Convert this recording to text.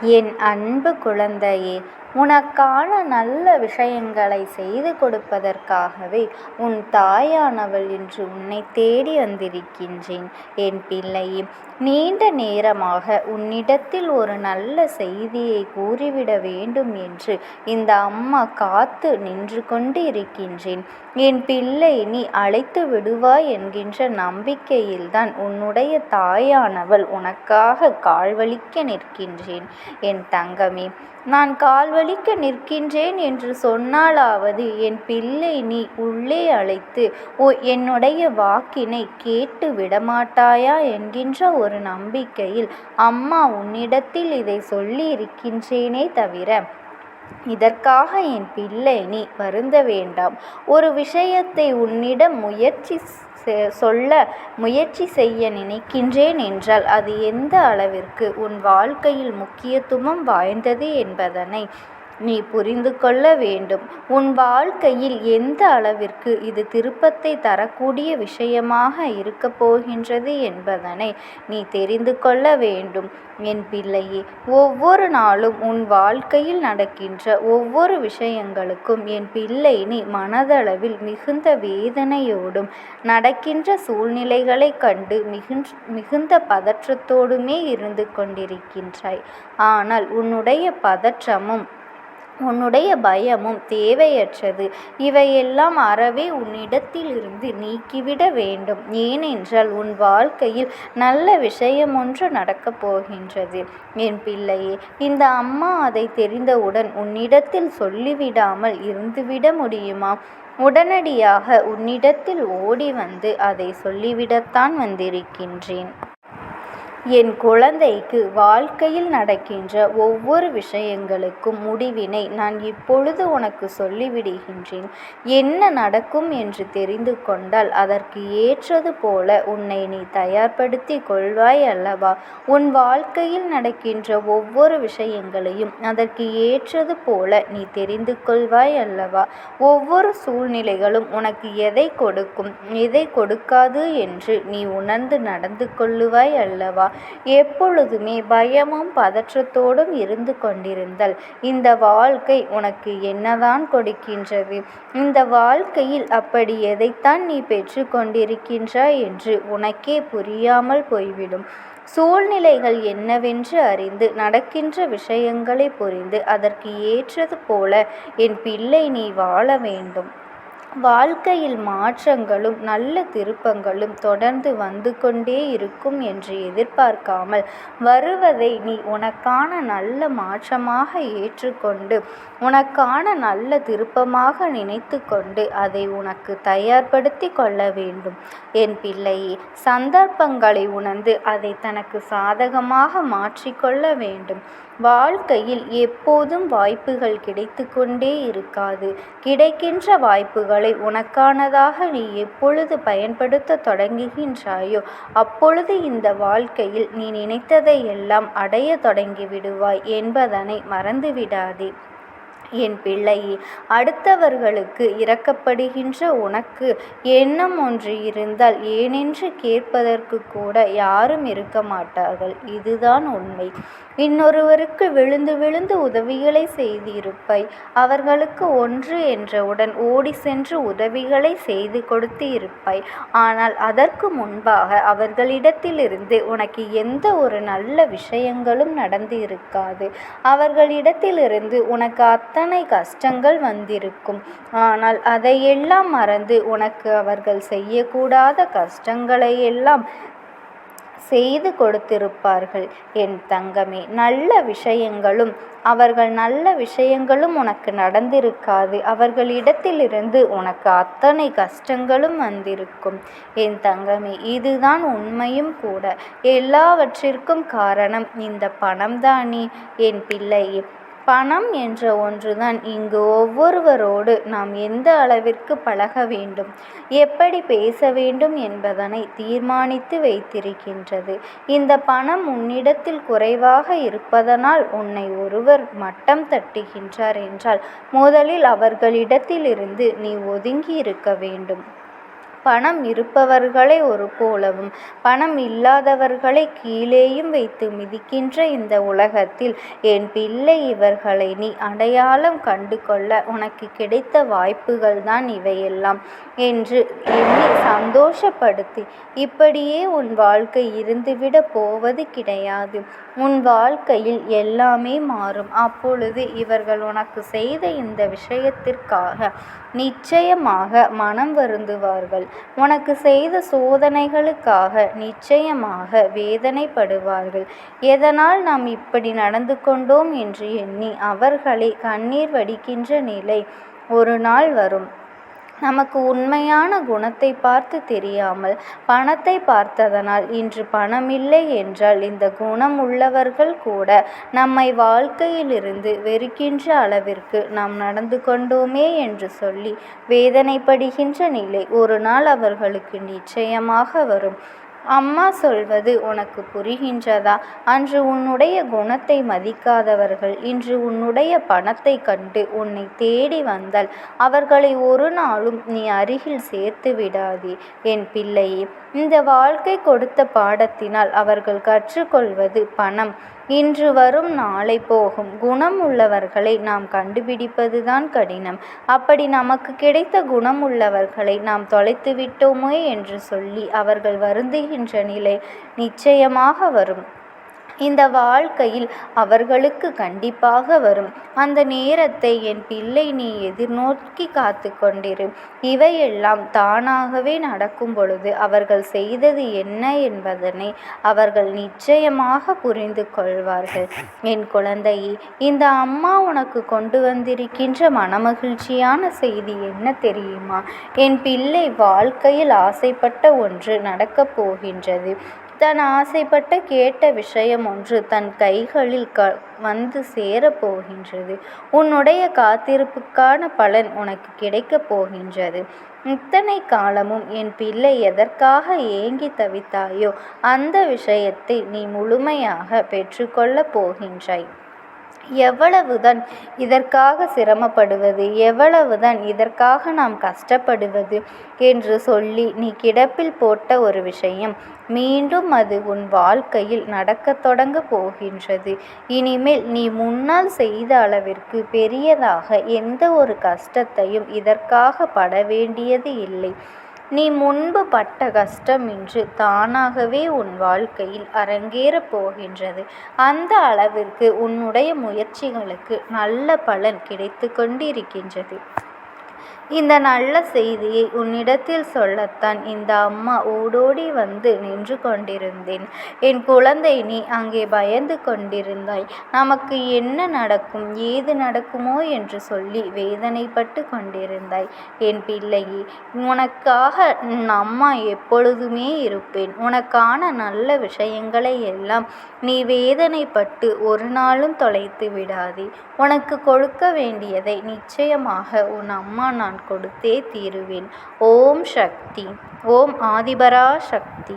என் அன்பு குழந்தையே, உனக்கான நல்ல விஷயங்களை செய்து கொடுப்பதற்காகவே உன் தாயானவள் இன்று உன்னை தேடி வந்திருக்கின்றேன். என் பிள்ளையே, நீண்ட நேரமாக உன்னிடத்தில் ஒரு நல்ல செய்தியை கூறிவிட வேண்டும் என்று இந்த அம்மா காத்து நின்று கொண்டு இருக்கின்றேன். என் பிள்ளை, நீ அழைத்து விடுவாய் என்கின்ற நம்பிக்கையில்தான் உன்னுடைய தாயானவள் உனக்காக கால்வலிக்க நிற்கின்றேன். என் தங்கமே, நான் கால்வலிக்க நிற்கின்றேன் என்று சொன்னாலாவது என் பிள்ளை நீ உள்ளே அழைத்து என்னுடைய வாக்கினை கேட்டு விடமாட்டாயா என்கின்ற ஒரு நம்பிக்கையில் அம்மா உன்னிடத்தில் இதை சொல்லி இருக்கின்றேனே தவிர, இதற்காக என் பிள்ளை நீ வருந்த வேண்டாம். ஒரு விஷயத்தை உன்னிடம் சொல்ல முயற்சி செய்ய நினைக்கின்றேன் என்றால் அது எந்த அளவிற்கு உன் வாழ்க்கையில் முக்கியத்துவம் வாய்ந்தது என்பதனை நீ புரிந்து கொள்ள வேண்டும். உன் வாழ்க்கையில் எந்த அளவிற்கு இது திருப்பத்தை தரக்கூடிய விஷயமாக இருக்கப் போகின்றது என்பதனை நீ தெரிந்து கொள்ள வேண்டும். என் பிள்ளையே, ஒவ்வொரு நாளும் உன் வாழ்க்கையில் நடக்கின்ற ஒவ்வொரு விஷயங்களுக்கும் என் பிள்ளை நீ மனதளவில் மிகுந்த வேதனையோடும் நடக்கின்ற சூழ்நிலைகளை கண்டு மிகுந்த பதற்றத்தோடுமே இருந்து கொண்டிருக்கின்றாய். ஆனால் உன்னுடைய பதற்றமும் உன்னுடைய பயமும் தேவையற்றது. இவையெல்லாம் அறவே உன்னிடத்தில் இருந்து நீக்கிவிட வேண்டும். ஏனென்றால் உன் வாழ்க்கையில் நல்ல விஷயம் ஒன்று நடக்கப் போகின்றது. என் பிள்ளையே, இந்த அம்மா அதை தெரிந்தவுடன் உன்னிடத்தில் சொல்லிவிடாமல் இருந்துவிட முடியுமா? உடனடியாக உன்னிடத்தில் ஓடி வந்து அதை சொல்லிவிடத்தான் வந்திருக்கின்றேன். என் குழந்தைக்கு வாழ்க்கையில் நடக்கின்ற ஒவ்வொரு விஷயங்களுக்கும் முடிவினை நான் இப்பொழுது உனக்கு சொல்லிவிடுகின்றேன். என்ன நடக்கும் என்று தெரிந்து கொண்டால் அதற்கு ஏற்றது போல உன்னை நீ தயார்படுத்தி கொள்வாய் அல்லவா? உன் வாழ்க்கையில் நடக்கின்ற ஒவ்வொரு விஷயங்களையும் அதற்கு ஏற்றது போல நீ தெரிந்து கொள்வாய் அல்லவா? ஒவ்வொரு சூழ்நிலைகளும் உனக்கு எதை கொடுக்கும், எதை கொடுக்காது என்று நீ உணர்ந்து நடந்து கொள்ளுவாய் அல்லவா? எப்பொழுதுமே பயமும் பதற்றத்தோடும் இருந்து கொண்டிருந்தால் இந்த வாழ்க்கை உனக்கு என்னதான் கொடுக்கின்றது? இந்த வாழ்க்கையில் அப்படி எதைத்தான் நீ பெற்று கொண்டிருக்கின்றாய் என்று உனக்கே புரியாமல் போய்விடும். சூழ்நிலைகள் என்னவென்று அறிந்து நடக்கின்ற விஷயங்களை புரிந்து அதற்கு ஏற்றது போல என் பிள்ளை நீ வாழ வேண்டும். வாழ்க்கையில் மாற்றங்களும் நல்ல திருப்பங்களும் தொடர்ந்து வந்து கொண்டே இருக்கும் என்று எதிர்பார்க்காமல் வருவதை நீ உனக்கான நல்ல மாற்றமாக ஏற்றுக்கொண்டு உனக்கான நல்ல திருப்பமாக நினைத்து கொண்டு அதை உனக்கு தயார்படுத்தி கொள்ள வேண்டும். என் பிள்ளையே, சந்தர்ப்பங்களை உணர்ந்து அதை தனக்கு சாதகமாக மாற்றிக்கொள்ள வேண்டும். வாழ்க்கையில் எப்போதும் வாய்ப்புகள் கிடைத்து கொண்டே இருக்காது. கிடைக்கின்ற வாய்ப்புகளை உனக்கானதாக நீ எப்பொழுது பயன்படுத்த தொடங்குகின்றாயோ அப்பொழுது இந்த வாழ்க்கையில் நீ நினைத்ததை எல்லாம் அடைய தொடங்கி விடுவாய் என்பதனை மறந்துவிடாதே. என் பிள்ளையே, அடுத்தவர்களுக்கு இரக்கப்படுகின்ற உனக்கு எண்ணம் ஒன்று இருந்தால் ஏனென்று கேட்பதற்கு கூட யாரும் இருக்க மாட்டார்கள். இதுதான் உண்மை. இன்னொருவருக்கு விழுந்து விழுந்து உதவிகளை செய்திருப்பாய். அவர்களுக்கு ஒன்று என்றவுடன் ஓடி சென்று உதவிகளை செய்து கொடுத்து இருப்பாய். ஆனால் அதற்கு முன்பாக அவர்களிடத்திலிருந்து உனக்கு எந்த ஒரு நல்ல விஷயங்களும் நடந்து இருக்காது. அவர்களிடத்திலிருந்து உனக்கு அத்தனை கஷ்டங்கள் வந்திருக்கும். ஆனால் அதையெல்லாம் மறந்து உனக்கு அவர்கள் செய்யக்கூடாத கஷ்டங்களை எல்லாம் செய்து கொடுத்திருப்பார்கள். என் தங்கமே, நல்ல விஷயங்களும் உனக்கு நடந்திருக்காது. அவர்களிடத்திலிருந்து உனக்கு அத்தனை கஷ்டங்களும் வந்திருக்கும். என் தங்கமே, இதுதான் உண்மையும் கூட. எல்லாவற்றிற்கும் காரணம் இந்த பணம்தானே என் பிள்ளையே. பணம் என்ற ஒன்றுதான் இங்கு ஒவ்வொருவரோடு நாம் எந்த அளவிற்கு பழக வேண்டும், எப்படி பேச வேண்டும் என்பதனை தீர்மானித்து வைத்திருக்கின்றது. இந்த பணம் உன்னிடத்தில் குறைவாக இருப்பதனால் உன்னை ஒருவர் மட்டம் தட்டுகின்றார் என்றால் முதலில் அவர்களிடத்திலிருந்து நீ ஒதுங்கி இருக்க வேண்டும். பணம் இருப்பவர்களை ஒரு போலவும் பணம் இல்லாதவர்களை கீழேயும் வைத்து மிதிக்கின்ற இந்த உலகத்தில் என் பிள்ளை, இவர்களை நீ அடையாளம் கண்டு கொள்ள உனக்கு கிடைத்த வாய்ப்புகள் தான் இவையெல்லாம் என்று எண்ணி சந்தோஷப்படுத்தி, இப்படியே உன் வாழ்க்கை இருந்துவிட போவது கிடையாது. உன் வாழ்க்கையில் எல்லாமே மாறும். அப்பொழுது இவர்கள் உனக்கு செய்த இந்த விஷயத்திற்காக நிச்சயமாக மனம் வருந்துவார்கள். உனக்கு செய்த சோதனைகளுக்காக நிச்சயமாக வேதனைப்படுவார்கள். எதனால் நாம் இப்படி நடந்து கொண்டோம் என்று எண்ணி அவர்களை கண்ணீர் வடிக்கின்ற நிலை ஒரு நாள் வரும். நமக்கு உண்மையான குணத்தை பார்த்து தெரியாமல் பணத்தை பார்த்ததனால் இன்று பணமில்லை என்றால் இந்த குணம் உள்ளவர்கள் கூட நம்மை வாழ்க்கையிலிருந்து வெறுக்கின்ற அளவிற்கு நாம் நடந்து கொண்டோமே என்று சொல்லி வேதனைப்படுகின்ற நிலை ஒரு நாள் அவர்களுக்கு நிச்சயமாக வரும். அம்மா சொல்வது உனக்கு புரிகின்றதா? அன்று உன்னுடைய குணத்தை மதிக்காதவர்கள் இன்று உன்னுடைய பணத்தை கண்டு உன்னை தேடி வந்தால் அவர்களை ஒரு நாளும் நீ அருகில் சேர்த்து விடாதே என் பிள்ளையே. இந்த வாழ்க்கை கொடுத்த பாடத்தினால் அவர்கள் கற்றுக்கொள்வது பணம் இன்று வரும் நாளை போகும். குணம் உள்ளவர்களை நாம் கண்டுபிடிப்பதுதான் கடினம். அப்படி நமக்கு கிடைத்த குணம் உள்ளவர்களை நாம் தொலைத்து விட்டோமே என்று சொல்லி அவர்கள் வருந்துகின்ற நிலை நிச்சயமாக வரும். இந்த வாழ்க்கையில் அவர்களுக்கு கண்டிப்பாக வரும். அந்த நேரத்தை என் பிள்ளை நீ எதிர்நோக்கி காத்து கொண்டிரு. இவையெல்லாம் தானாகவே நடக்கும் பொழுது அவர்கள் செய்தது என்ன என்பதனை அவர்கள் நிச்சயமாக புரிந்து கொள்வார்கள். என் குழந்தையே, இந்த அம்மா உனக்கு கொண்டு வந்திருக்கின்ற மனமகிழ்ச்சியான செய்தி என்ன தெரியுமா? என் பிள்ளை வாழ்க்கையில் ஆசைப்பட்ட ஒன்று நடக்கப் போகின்றது. தன் ஆசைப்பட்ட கேட்ட விஷயம் ஒன்று தன் கைகளில் வந்து சேரப்போகின்றது. உன்னுடைய காத்திருப்புக்கான பலன் உனக்கு கிடைக்கப் போகின்றது. இத்தனை காலமும் என் பிள்ளை எதற்காக ஏங்கி தவித்தாயோ அந்த விஷயத்தை நீ முழுமையாக பெற்றுக்கொள்ளப் போகின்றாய். எவ்வளவுதான் இதற்காக சிரமப்படுவது, எவ்வளவுதான் இதற்காக நாம் கஷ்டப்படுவது என்று சொல்லி நீ கிடப்பில் போட்ட ஒரு விஷயம் மீண்டும் அது உன் வாழ்க்கையில் நடக்கத் தொடங்க போகின்றது. இனிமேல் நீ முன்னால் செய்த அளவிற்கு பெரியதாக எந்த ஒரு கஷ்டத்தையும் இதற்காக பட வேண்டியது இல்லை. நீ முன்பு பட்ட கஷ்டம் இன்று தானாகவே உன் வாழ்க்கையில் அரங்கேறப் போகின்றது. அந்த அளவிற்கு உன்னுடைய முயற்சிகளுக்கு நல்ல பலன் கிடைத்து கொண்டிருக்கின்றது. இந்த நல்ல செய்தியை உன்னிடத்தில் சொல்லத்தான் இந்த அம்மா ஓடோடி வந்து நின்று கொண்டிருந்தேன். என் குழந்தை, நீ அங்கே பயந்து கொண்டிருந்தாய். நமக்கு என்ன நடக்கும், ஏது நடக்குமோ என்று சொல்லி வேதனைப்பட்டு கொண்டிருந்தாய். என் பிள்ளையே, உனக்காக அம்மா எப்பொழுதுமே இருப்பேன். உனக்கான நல்ல விஷயங்களை எல்லாம் நீ வேதனைப்பட்டு ஒரு நாளும் தொலைத்து விடாதே. உனக்கு கொடுக்க வேண்டியதை நிச்சயமாக உன் அம்மா நான் கொடுத்தே தீருவேன். ஓம் சக்தி. ஓம் ஆதிபரா சக்தி.